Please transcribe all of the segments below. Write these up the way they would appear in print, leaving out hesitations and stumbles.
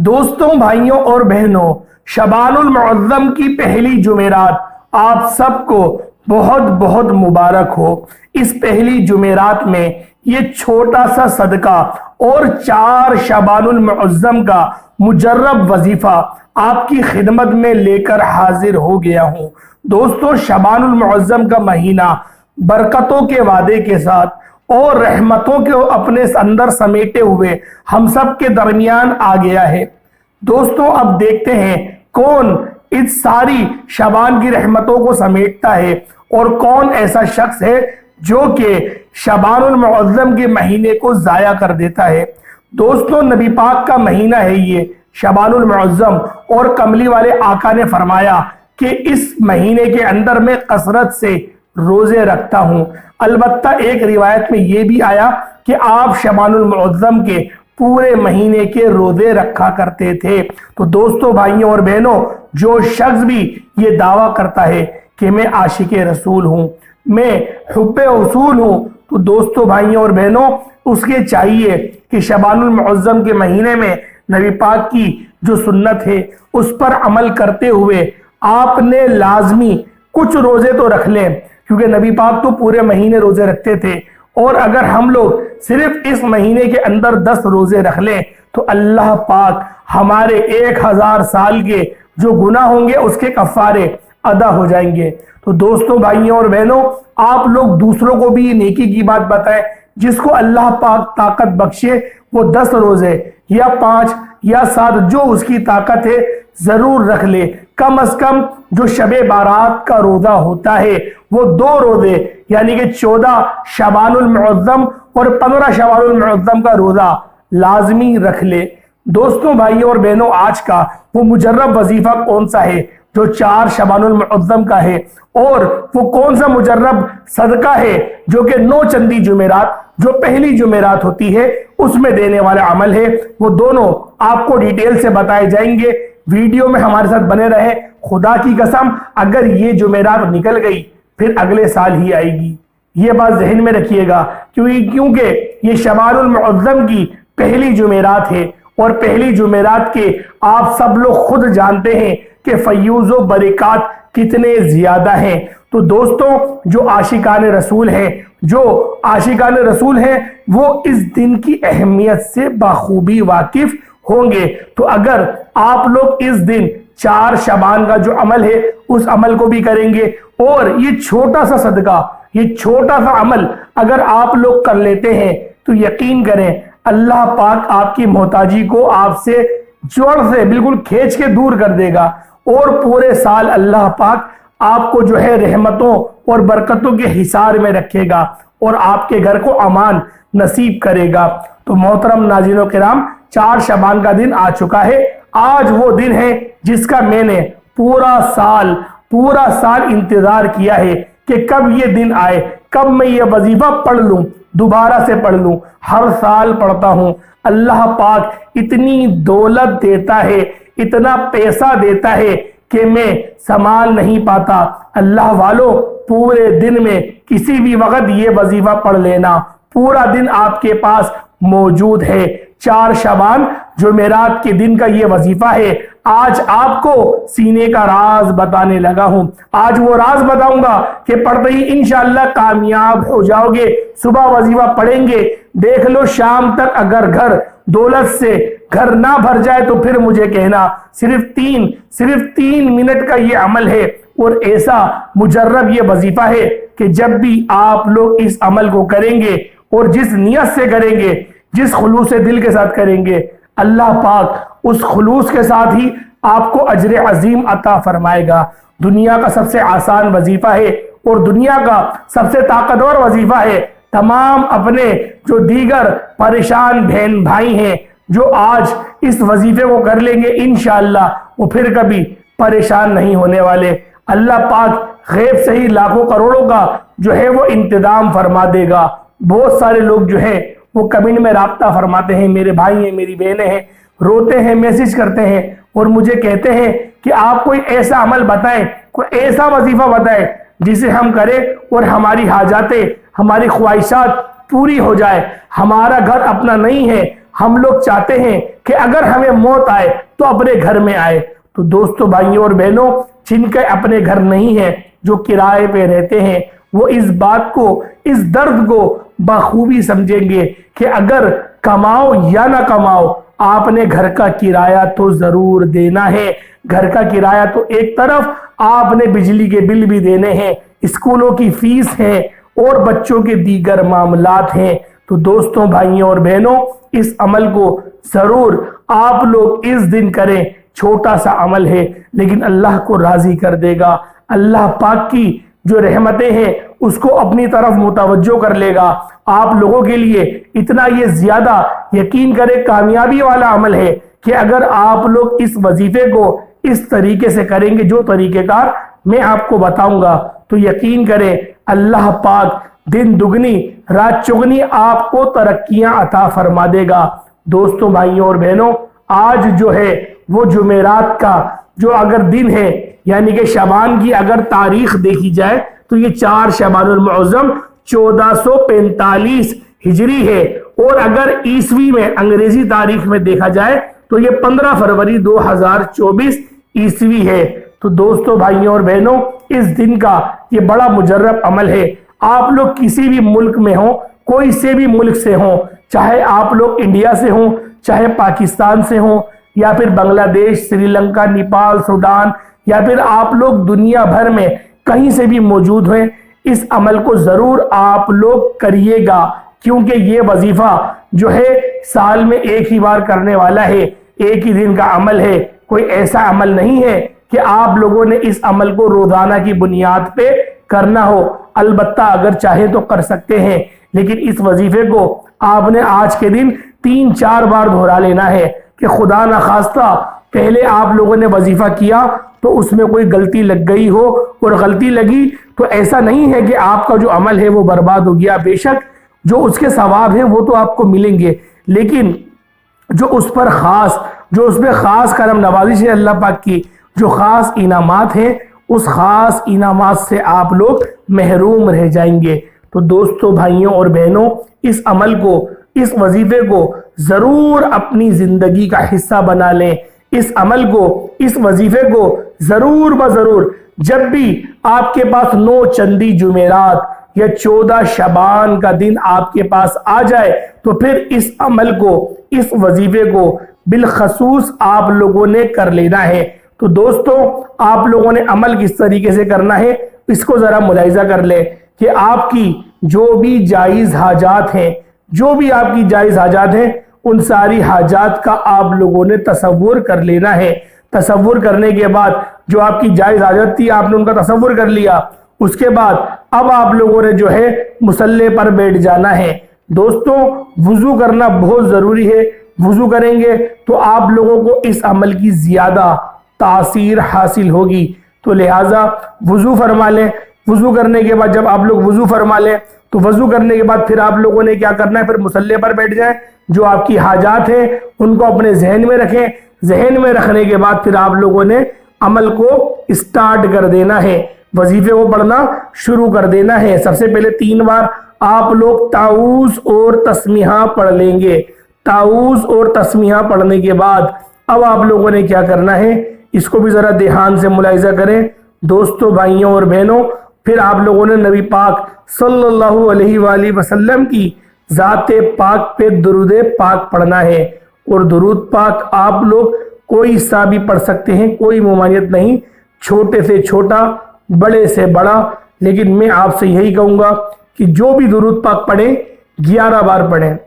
دوستوں، بھائیوں اور بہنوں، شعبان المعظم کی پہلی جمعرات آپ سب کو بہت بہت مبارک ہو۔ اس پہلی جمعرات میں یہ چھوٹا سا صدقہ اور 4 شعبان المعظم کا مجرب وظیفہ آپ کی خدمت میں لے کر حاضر ہو گیا ہوں۔ دوستوں، شعبان المعظم کا مہینہ برکتوں کے وعدے کے ساتھ اور رحمتوں کو اپنے اندر سمیٹے ہوئے ہم سب کے درمیان آ گیا ہے۔ دوستوں، اب دیکھتے ہیں کون اس ساری شعبان کی رحمتوں کو سمیٹتا ہے اور کون ایسا شخص ہے جو کہ شعبان المعظم کے مہینے کو ضائع کر دیتا ہے۔ دوستوں، نبی پاک کا مہینہ ہے یہ شعبان المعظم، اور کملی والے آقا نے فرمایا کہ اس مہینے کے اندر میں کثرت سے روزے رکھتا ہوں۔ البتہ ایک روایت میں یہ بھی آیا کہ آپ شعبان المعظم کے پورے مہینے کے روزے رکھا کرتے تھے۔ تو دوستوں، بھائیوں اور بہنوں، جو شخص بھی یہ دعویٰ کرتا ہے کہ میں عاشق رسول ہوں، میں حب رسول ہوں، تو دوستوں، بھائیوں اور بہنوں، اس کے چاہیے کہ شعبان المعظم کے مہینے میں نبی پاک کی جو سنت ہے اس پر عمل کرتے ہوئے آپ نے لازمی کچھ روزے تو رکھ لیں، کیونکہ نبی پاک تو پورے مہینے روزے رکھتے تھے، اور اگر ہم لوگ صرف اس مہینے کے اندر 10 روزے رکھ لیں تو اللہ پاک ہمارے 1000 سال کے جو گناہ ہوں گے اس کے کفارے ادا ہو جائیں گے۔ تو دوستوں، بھائیوں اور بہنوں، آپ لوگ دوسروں کو بھی نیکی کی بات بتائیں۔ جس کو اللہ پاک طاقت بخشے وہ 10 روزے یا 5 یا 7 جو اس کی طاقت ہے ضرور رکھ لے۔ کم از کم جو شب بارات کا روزہ ہوتا ہے وہ 2 روزے یعنی کہ 14 شعبان المعظم اور 15 شعبان المعظم کا روزہ لازمی رکھ لے۔ دوستوں، بھائیوں اور بہنوں، آج کا وہ مجرب وظیفہ کون سا ہے جو 4 شعبان المعظم کا ہے، اور وہ کون سا مجرب صدقہ ہے جو کہ 9 چندی جمعرات جو پہلی جمعرات ہوتی ہے اس میں دینے والا عمل ہے، وہ دونوں آپ کو ڈیٹیل سے بتائے جائیں گے۔ ویڈیو میں ہمارے ساتھ بنے رہے۔ خدا کی قسم اگر یہ جمعرات نکل گئی پھر اگلے سال ہی آئے گی، یہ بات ذہن میں رکھیے گا، کیونکہ یہ شعبان المعظم کی پہلی جمعرات ہے، اور پہلی جمعرات کے آپ سب لوگ خود جانتے ہیں کہ فیوز و برکات کتنے زیادہ ہیں۔ تو دوستوں، جو عاشقان رسول ہیں وہ اس دن کی اہمیت سے بخوبی واقف ہوں گے۔ تو اگر آپ لوگ اس دن 4 شعبان کا جو عمل ہے اس عمل کو بھی کریں گے، اور یہ چھوٹا سا صدقہ، یہ چھوٹا سا عمل اگر آپ لوگ کر لیتے ہیں تو یقین کریں اللہ پاک آپ کی محتاجی کو آپ سے جوڑ سے بالکل کھینچ کے دور کر دے گا، اور پورے سال اللہ پاک آپ کو جو ہے رحمتوں اور برکتوں کے حصار میں رکھے گا اور آپ کے گھر کو امان نصیب کرے گا۔ تو محترم ناظرین و کرام، 4 شعبان کا دن آ چکا ہے۔ آج وہ دن ہے جس کا میں نے پورا سال انتظار کیا ہے کہ کب یہ دن آئے، کب میں یہ وظیفہ پڑھ لوں، دوبارہ سے پڑھ لوں۔ ہر سال پڑھتا ہوں۔ اللہ پاک اتنی دولت دیتا ہے، اتنا پیسہ دیتا ہے کہ میں سنبھال نہیں پاتا۔ اللہ والو، پورے دن میں کسی بھی وقت یہ وظیفہ پڑھ لینا، پورا دن آپ کے پاس موجود ہے۔ 4 شعبان جمعرات کے دن کا یہ وظیفہ ہے۔ آج آپ کو سینے کا راز بتانے لگا ہوں۔ آج وہ راز بتاؤں گا کہ پڑھتے ہی انشاءاللہ کامیاب ہو جاؤ گے۔ صبح وظیفہ پڑھیں گے، دیکھ لو شام تک اگر گھر دولت سے گھر نہ بھر جائے تو پھر مجھے کہنا۔ صرف 3 منٹ کا یہ عمل ہے، اور ایسا مجرب یہ وظیفہ ہے کہ جب بھی آپ لوگ اس عمل کو کریں گے اور جس نیت سے کریں گے، جس خلوص دل کے ساتھ کریں گے، اللہ پاک اس خلوص کے ساتھ ہی آپ کو اجر عظیم عطا فرمائے گا۔ دنیا کا سب سے آسان وظیفہ ہے اور دنیا کا سب سے طاقتور وظیفہ ہے۔ تمام اپنے جو دیگر پریشان بہن بھائی ہیں جو آج اس وظیفے کو کر لیں گے، انشاءاللہ وہ پھر کبھی پریشان نہیں ہونے والے۔ اللہ پاک غیب سے ہی لاکھوں کروڑوں کا جو ہے وہ انتظام فرما دے گا۔ بہت سارے لوگ جو ہے وہ کمنٹ میں رابطہ فرماتے ہیں، میرے بھائی ہیں، میری بہنیں ہیں، روتے ہیں، میسج کرتے ہیں اور مجھے کہتے ہیں کہ آپ کوئی ایسا عمل بتائیں، کوئی ایسا وظیفہ بتائیں جسے ہم کریں اور ہماری حاجاتیں، ہماری خواہشات پوری ہو جائے۔ ہمارا گھر اپنا نہیں ہے، ہم لوگ چاہتے ہیں کہ अगर हमें मौत आए तो अपने घर में आए। तो दोस्तों, भाइयों और बहनों, जिनके अपने घर नहीं है, जो किराए पे रहते हैं, वो इस बात को, इस दर्द को बखूबी समझेंगे कि अगर कमाओ या ना कमाओ, आपने घर का किराया तो जरूर देना है। घर का किराया तो एक तरफ, आपने बिजली के बिल भी देने हैं, स्कूलों की फीस है और बच्चों के दीगर मामलात हैं। तो दोस्तों, भाइयों और बहनों, इस अमल को जरूर आप लोग इस दिन करें। छोटा सा अमल है लेकिन अल्लाह को राजी कर देगा। अल्लाह पाक की जो रहमतें हैं उसको अपनी तरफ मुतवज्जो कर लेगा। आप लोगों के लिए इतना ये ज्यादा यकीन करें कामयाबी वाला अमल है कि अगर आप लोग इस वजीफे को इस तरीके से करेंगे, जो तरीकेकार मैं आपको बताऊंगा, तो यकीन करें अल्लाह पाक दिन दुगनी रात चुगनी आपको तरक्कियां अता फरमा देगा। दोस्तों, भाइयों और बहनों, आज जो है वो जुमेरात का जो अगर दिन है, यानी कि शबान की अगर तारीख देखी जाए तो ये 4 शबानुल मुअज़्ज़म 1445 हिजरी है, और अगर ईसवी में अंग्रेजी तारीख में देखा जाए तो ये 15 फरवरी 2024 ईसवी है। तो दोस्तों, भाइयों और बहनों, इस दिन का ये बड़ा मुजर्रब अमल है। आप लोग किसी भी मुल्क में हो, कोई से भी मुल्क से हो, चाहे आप लोग इंडिया से हो, चाहे पाकिस्तान से हो, या फिर बांग्लादेश, श्रीलंका, नेपाल, सूडान, या फिर आप लोग दुनिया भर में कहीं से भी मौजूद हैं, इस अमल को जरूर आप लोग करिएगा, क्योंकि ये वजीफा जो है साल में एक ही बार करने वाला है, एक ही दिन का अमल है। कोई ऐसा अमल नहीं है कि आप लोगों ने इस अमल को रोजाना की बुनियाद पे करना हो। अलबत्ता अगर चाहे तो कर सकते हैं, लेकिन इस वजीफे को आपने आज के दिन 3-4 बार दोहरा लेना है कि खुदा ना खास्ता पहले आप लोगों ने वजीफा किया तो उसमें कोई गलती लग गई हो, और गलती लगी तो ऐसा नहीं है कि आपका जो अमल है वो बर्बाद हो गया। बेशक जो उसके सवाब है वो तो आपको मिलेंगे, लेकिन जो उस पर खास, जो उसमें खास करम नवाजिश है अल्लाह पाक की, जो खास इनामात हैं, उस खास इनामात से आप लोग महरूम रह जाएंगे। तो दोस्तों, भाइयों और बहनों, इस अमल को, इस वजीफे को जरूर अपनी जिंदगी का हिस्सा बना लें। इस अमल को, इस वजीफे को जरूर ब जरूर जब भी आपके पास 9 चंदी जुमेरात या 14 शबान का दिन आपके पास आ जाए, तो फिर इस अमल को, इस वजीफे को बिलखसूस आप लोगों ने कर लेना है। तो दोस्तों, आप लोगों ने अमल किस तरीके से करना है इसको जरा मुलाहिजा कर ले कि आपकी जो भी जायज हाजात हैं, जो भी आपकी जायज हाजात हैं, उन सारी हाजात का आप लोगों ने तसव्वुर कर लेना है। तसव्वुर करने के बाद जो आपकी जायज हाजत थी आपने उनका तसव्वुर कर लिया, उसके बाद अब आप लोगों ने जो है मुसल्ले पर बैठ जाना है। दोस्तों, वुजू करना बहुत जरूरी है। वुजू करेंगे तो आप लोगों को इस अमल की ज्यादा तासीर हासिल होगी। तो लिहाजा वुजू फरमा लें। वुजू करने के बाद जब आप लोग वुजू फरमा लें तो वजू करने के बाद फिर आप लोगों ने क्या करना है, फिर मुसल्ले पर बैठ जाएं। जो आपकी हाजात हैं उनको अपने जहन में रखें। जहन में रखने के बाद फिर आप लोगों ने अमल को स्टार्ट कर देना है, वजीफे को पढ़ना शुरू कर देना है। सबसे पहले 3 बार आप लोग ताऊज़ और तस्मीहा पढ़ लेंगे। ताऊज़ और तस्मीहा पढ़ने के बाद अब आप लोगों ने क्या करना है, इसको भी जरा ध्यान से मुलाहिजा करें। दोस्तों, भाइयों और बहनों, फिर आप लोगों ने नबी पाक सल्लल्लाहु अलैहि वसल्लम की ज़ाते पाक पे दुरूद पाक पढ़ना है। और दुरूद पाक आप लोग कोई सा भी पढ़ सकते हैं, कोई ममानियत नहीं, छोटे से छोटा, बड़े से बड़ा। लेकिन मैं आपसे यही कहूँगा कि जो भी दुरूद पाक पढ़ें 11 बार पढ़ें।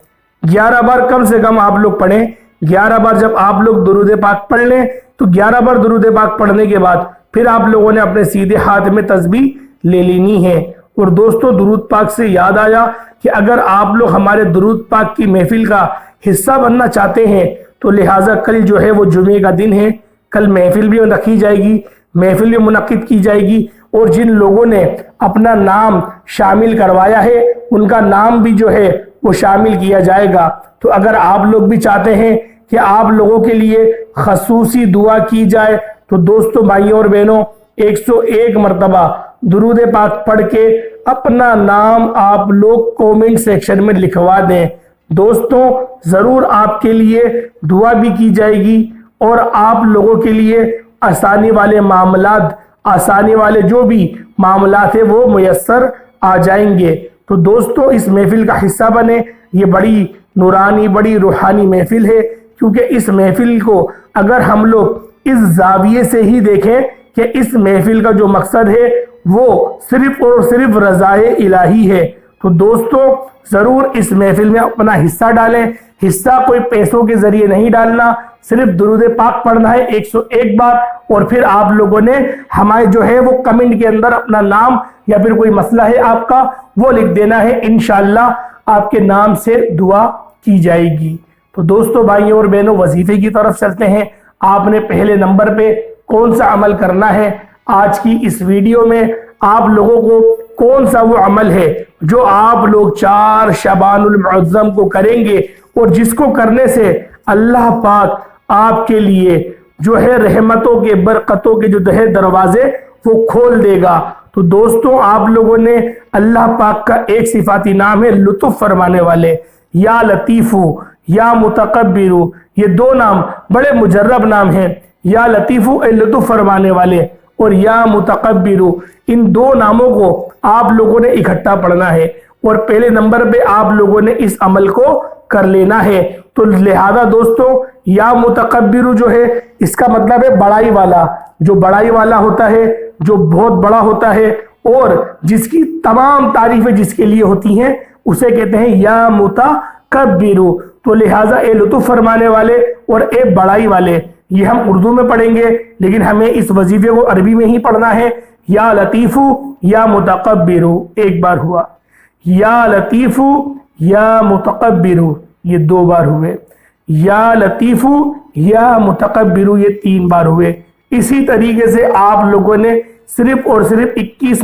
11 बार कम से कम आप लोग पढ़ें। 11 बार जब आप लोग दुरूद पाक पढ़ लें तो 11 बार दुरूद पाक पढ़ने के बाद फिर आप लोगों ने अपने सीधे हाथ में तस्बीह ले लेनी है। और दोस्तों, दुरूद पाक से याद आया कि अगर आप लोग हमारे दुरूद पाक की महफिल का हिस्सा बनना चाहते हैं तो लिहाजा कल जो है वो जुमे का दिन है, कल महफिल भी रखी जाएगी, महफिल भी मुनक्किद की जाएगी। और जिन लोगों ने अपना नाम शामिल करवाया है उनका नाम भी जो है वो शामिल किया जाएगा। तो अगर आप लोग भी चाहते हैं कि आप लोगों के लिए खसूसी दुआ की जाए तो दोस्तों, भाइयों और बहनों, 101 मरतबा दुरूद पाक पढ़ के अपना नाम आप लोग कमेंट सेक्शन में लिखवा दें। दोस्तों ज़रूर आपके लिए दुआ भी की जाएगी और आप लोगों के लिए आसानी वाले मामलात, आसानी वाले जो भी मामलात है वो मुयस्सर आ जाएंगे। तो दोस्तों इस महफिल का हिस्सा बने। ये बड़ी नूरानी, बड़ी रूहानी महफिल है, क्योंकि इस महफिल को अगर हम लोग इस जाविये से ही देखें कि इस महफिल का जो मकसद है वो सिर्फ और सिर्फ रज़ाए इलाही है, तो दोस्तों ज़रूर इस महफिल में अपना हिस्सा डालें। हिस्सा कोई पैसों के जरिए नहीं डालना, सिर्फ दुरूद पाक पढ़ना है 101 बार, और फिर आप लोगों ने हमारे जो है वो कमेंट के अंदर अपना नाम या फिर कोई मसला है आपका वो लिख देना है। इंशाअल्लाह आपके नाम से दुआ की जाएगी। तो दोस्तों, भाइयों और बहनों, वजीफे की तरफ चलते हैं। आपने पहले नंबर पे कौन सा अमल करना है? आज की इस वीडियो में आप लोगों को कौन सा वो अमल है जो आप लोग 4 शबानुल मुअज़्ज़म को करेंगे और जिसको करने से अल्लाह पाक आपके लिए जो है रहमतों के, बरकतों के जो है दरवाजे वो खोल देगा। तो दोस्तों, आप लोगों ने अल्लाह पाक का एक सिफाती नाम है लुत्फ फरमाने वाले, या लतीफू या मुतकब्बिरू। ये 2 नाम बड़े मुजर्रब नाम हैं। या लतीफू ए लुत्फ फरमाने वाले और या मुतकब्बिरू, इन 2 नामों को आप लोगों ने इकट्ठा पढ़ना है और पहले नंबर पे आप लोगों ने इस अमल को कर लेना है। तो लिहाजा दोस्तों, या मुतकब्बिरू जो है इसका मतलब है बड़ाई वाला, जो बड़ाई वाला होता है, जो बहुत बड़ा होता है और जिसकी तमाम तारीफें जिसके लिए होती हैं उसे कहते हैं या मुतकब्बिरू। तो लिहाजा ए लुत्फ फरमाने वाले और ए बड़ाई वाले, ये हम उर्दू में पढ़ेंगे, लेकिन हमें इस वजीफे को अरबी में ही पढ़ना है। या लतीफू या मुतकब्बिरू, एक बार हुआ। या लतीफू या मुतकब्बिरू, ये 2 बार हुए। या लतीफू या मुतकब्बिरू, ये 3 बार हुए। इसी तरीके से आप लोगों ने सिर्फ और सिर्फ 21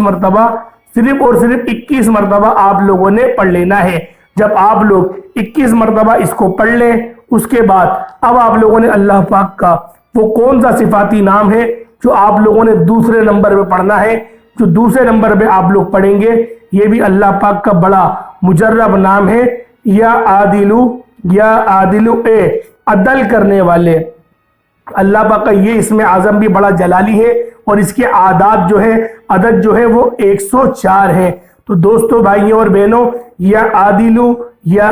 मरतबा आप लोगों ने पढ़ लेना है। जब आप लोग 21 मरतबा इसको पढ़ लें, उसके बाद अब आप लोगों ने अल्लाह पाक का वो कौन सा सिफाती नाम है जो आप लोगों ने दूसरे नंबर पे पढ़ना है, जो दूसरे नंबर पे आप लोग पढ़ेंगे, ये भी अल्लाह पाक का बड़ा मुजर्रब नाम है, या आदिलु ए अदल करने वाले। अल्लाह पाक का ये इसमें आजम भी बड़ा जलाली है और इसके आदात जो है, अदद जो है वो 104 है। तो दोस्तों, भाइयों और बहनों, या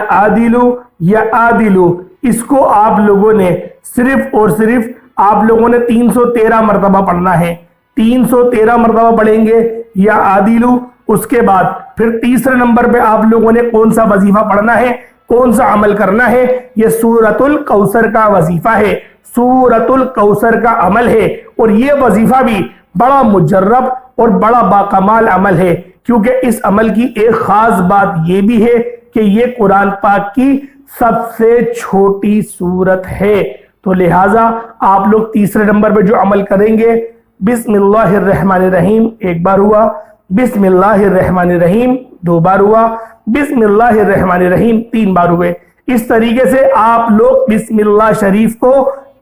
आदिलु इसको आप लोगों ने सिर्फ और सिर्फ आप लोगों ने 313 मरतबा पढ़ना है। 313 मरतबा पढ़ेंगे या आदिलु। उसके बाद फिर तीसरे नंबर पे आप लोगों ने कौन सा वजीफा पढ़ना है, कौन सा अमल करना है? ये सूरतुल कौसर का वजीफा है, सूरतुल कौसर का अमल है। और ये वजीफा भी बड़ा मुजर्रब और बड़ा बाकमाल अमल है, क्योंकि इस अमल की एक खास बात ये भी है कि ये कुरान पाक की सबसे छोटी सूरत है। तो लिहाजा आप लोग तीसरे नंबर पे जो अमल करेंगे, बिस्मिल्लाहिर्रहमानिर्रहीम, 1 बार हुआ। बिस्मिल्लाहिर्रहमानिर्रहीम 2 बार हुआ। बिस्मिल्लाहिर्रहमानिर्रहीम 3 बार हुए। इस तरीके से आप लोग बिस्मिल्लाह शरीफ को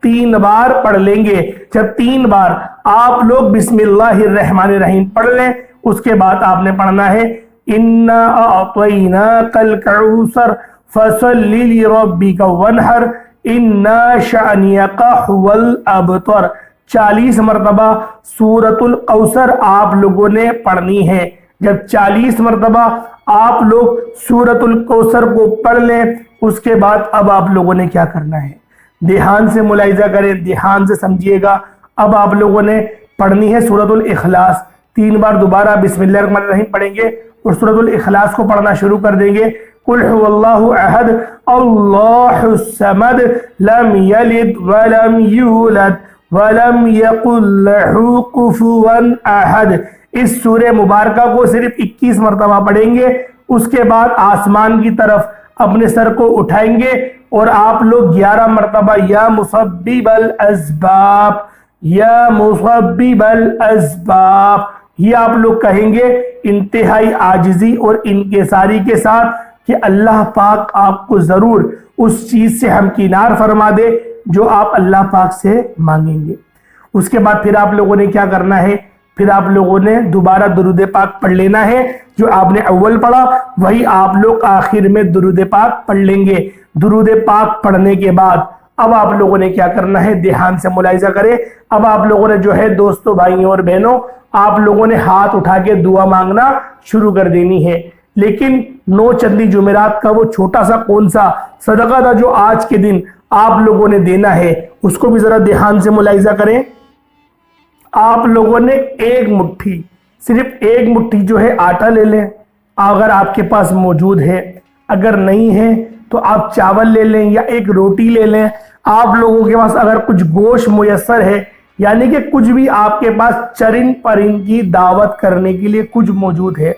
3 बार पढ़ लेंगे। जब 3 बार आप लोग बिस्मिल्लाहिर्रहमानिर्रहीम पढ़ लें, उसके बाद आपने पढ़ना है इन्ना अअतैनाकल कौसर फसल्लि लिरब्बिका वनहर इन्ना शानियका हुवल अबतर। 40 मरतबा सूरतुल कौसर आप लोगों ने पढ़नी है। जब 40 मरतबा आप लोग सूरतुल कौसर को पढ़ लें, उसके बाद अब आप लोगों ने क्या करना है, ध्यान से मुलाहिजा करें, ध्यान से समझिएगा। अब आप लोगों ने पढ़नी है सूरतुल इखलास। 3 बार दोबारा बिस्मिल्लाहिर्रहमानिर्रहीम पढ़ेंगे और सूरतुल इखलास को पढ़ना शुरू कर देंगे। कुल हुवल्लाहु अहद अल्लाहुस समद लम यलिद वलम यूलद वलम यकुल लहू कुफुवन अहद। इस सूरे मुबारका को सिर्फ 21 मरतबा पढ़ेंगे। उसके बाद आसमान की तरफ अपने सर को उठाएंगे और आप लोग 11 मरतबा या मुसब्बिबल अस्बाब, या मुसब्बिबल अस्बाब, ये आप लोग कहेंगे इंतहाई आजिजी और इनकिसारी के साथ कि अल्लाह पाक आपको जरूर उस चीज से हमकिनार फरमा दे जो आप अल्लाह पाक से मांगेंगे। उसके बाद फिर आप लोगों ने क्या करना है, फिर आप लोगों ने दोबारा दुरूद पाक पढ़ लेना है। जो आपने अव्वल पढ़ा वही आप लोग आखिर में दुरूद पाक पढ़ लेंगे। दुरूद पाक पढ़ने के बाद अब आप लोगों ने क्या करना है, ध्यान से मुलाहिजा करें। अब आप लोगों ने जो है दोस्तों, भाइयों और बहनों, आप लोगों ने हाथ उठा के दुआ मांगना शुरू कर देनी है। लेकिन 9 चंदी जुमेरात का वो छोटा सा कौन सा सदका था जो आज के दिन आप लोगों ने देना है, उसको भी जरा ध्यान से मुलाहिजा करें। आप लोगों ने एक मुट्ठी, सिर्फ एक मुट्ठी जो है आटा ले लें, अगर आपके पास मौजूद है। अगर नहीं है तो आप चावल ले लें या एक रोटी ले लें। आप लोगों के पास अगर कुछ गोश्त मुयस्सर है, यानी कि कुछ भी आपके पास चरिंद परिंद की दावत करने के लिए कुछ मौजूद है,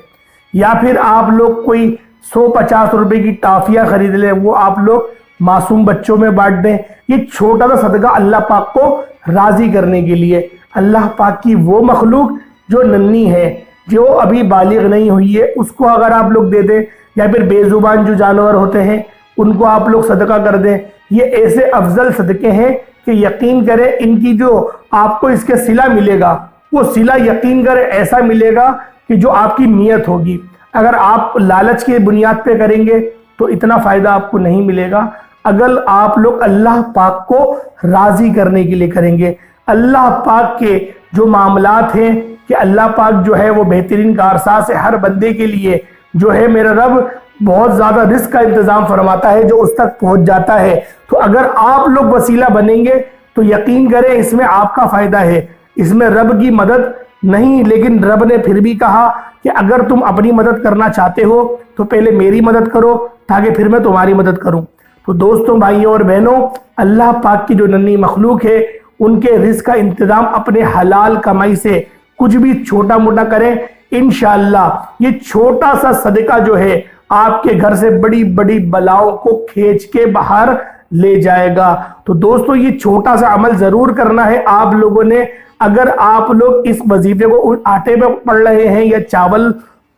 या फिर आप लोग कोई 100-50 रुपए की टाफियां खरीद लें, वो आप लोग मासूम बच्चों में बांट दें। ये छोटा सा सदका अल्लाह पाक को राजी करने के लिए। अल्लाह पाक की वो मखलूक जो नन्ही है, जो अभी बालिग नहीं हुई है, उसको अगर आप लोग दे दें, या फिर बेजुबान जो जानवर होते हैं उनको आप लोग सदका कर दें। ये ऐसे अफजल सदके हैं कि यकीन करें इनकी जो आपको इसके सिला मिलेगा, वो सिला यकीन करें ऐसा मिलेगा कि जो आपकी नीयत होगी। अगर आप लालच की बुनियाद पे करेंगे तो इतना फायदा आपको नहीं मिलेगा। अगर आप लोग अल्लाह पाक को राजी करने के लिए करेंगे, अल्लाह पाक के जो मामलात हैं कि अल्लाह पाक जो है वो बेहतरीन कारसाज है, हर बंदे के लिए जो है मेरा रब बहुत ज्यादा रिस्क का इंतजाम फरमाता है जो उस तक पहुंच जाता है। तो अगर आप लोग वसीला बनेंगे तो यकीन करें इसमें आपका फायदा है, इसमें रब की मदद नहीं। लेकिन रब ने फिर भी कहा कि अगर तुम अपनी मदद करना चाहते हो तो पहले मेरी मदद करो ताकि फिर मैं तुम्हारी मदद करूं। तो दोस्तों, भाइयों और बहनों, अल्लाह पाक की जो नन्ही मखलूक है उनके रिस्क का इंतजाम अपने हलाल कमाई से कुछ भी छोटा मोटा करें। इंशाअल्लाह ये छोटा सा सदका जो है आपके घर से बड़ी बड़ी बलाओं को खींच के बाहर ले जाएगा। तो दोस्तों, ये छोटा सा अमल जरूर करना है आप लोगों ने। अगर आप लोग इस वजीफे को आटे पे पढ़ रहे हैं, या चावल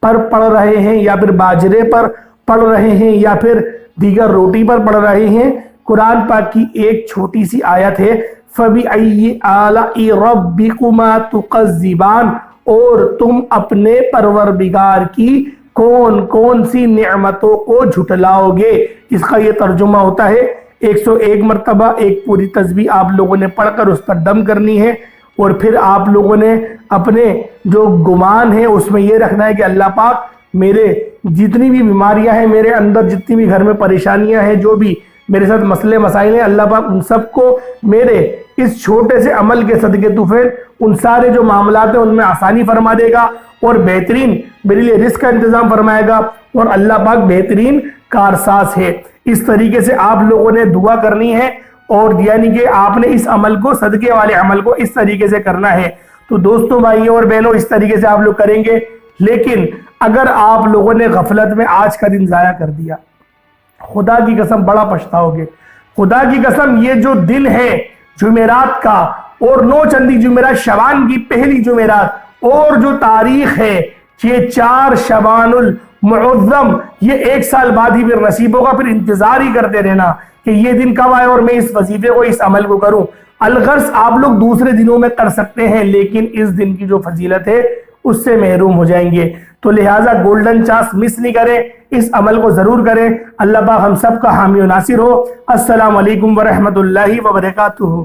पर पढ़ रहे हैं, या फिर बाजरे पर पढ़ रहे हैं, या फिर दीगर रोटी पर पढ़ रहे हैं, कुरान पाक की एक छोटी सी आयत है, फबिअय्यि आलाइ रब्बिकुमा तुकज़्ज़िबान, और तुम अपने परवरदिगार की कौन कौन सी नेमतों को झुटलाओगे। इसका ये तर्जुमा होता है 101 मरतबा एक पूरी तस्बीह आप लोगों ने पढ़कर उस पर दम करनी है, और फिर आप लोगों ने अपने जो गुमान है उसमें ये रखना है कि अल्लाह पाक मेरे जितनी भी बीमारियां हैं, मेरे अंदर जितनी भी घर में परेशानियां हैं, जो भी मेरे साथ मसले मसाइल हैं, अल्लाह पाक उन सबको मेरे इस छोटे से अमल के सदके तुफैल उन सारे जो मामलात हैं उनमें आसानी फरमा देगा, और बेहतरीन मेरे लिए रिस्क का इंतजाम फरमाएगा, और अल्लाह पाक बेहतरीन कारसाज है। इस तरीके से आप लोगों ने दुआ करनी है, और यानी कि आपने इस अमल को, सदके वाले अमल को इस तरीके से करना है। तो दोस्तों, भाइयों और बहनों, इस तरीके से आप लोग करेंगे। लेकिन अगर आप लोगों ने गफलत में आज का दिन जाया कर दिया, खुदा की कसम बड़ा पछताओगे। खुदा की कसम, ये जो दिन है जुमेरात का, और 9 चंदी जुमेरात, शबान की पहली जुमेरात, और जो तारीख है ये 4 शबानुल मुअज़्ज़म, ये 1 साल बाद ही फिर नसीब होगा। फिर इंतजार ही करते रहना कि ये दिन कब आए और मैं इस वजीफे को, इस अमल को करूं। अलगर्ज आप लोग दूसरे दिनों में कर सकते हैं, लेकिन इस दिन की जो फजीलत है उससे महरूम हो जाएंगे। तो लिहाजा गोल्डन चांस मिस नहीं करें, इस अमल को जरूर करें। अल्लाह पाक हम सब का हामी और नासिर हो। अस्सलाम वालेकुम व रहमतुल्लाहि व बरकातुहू।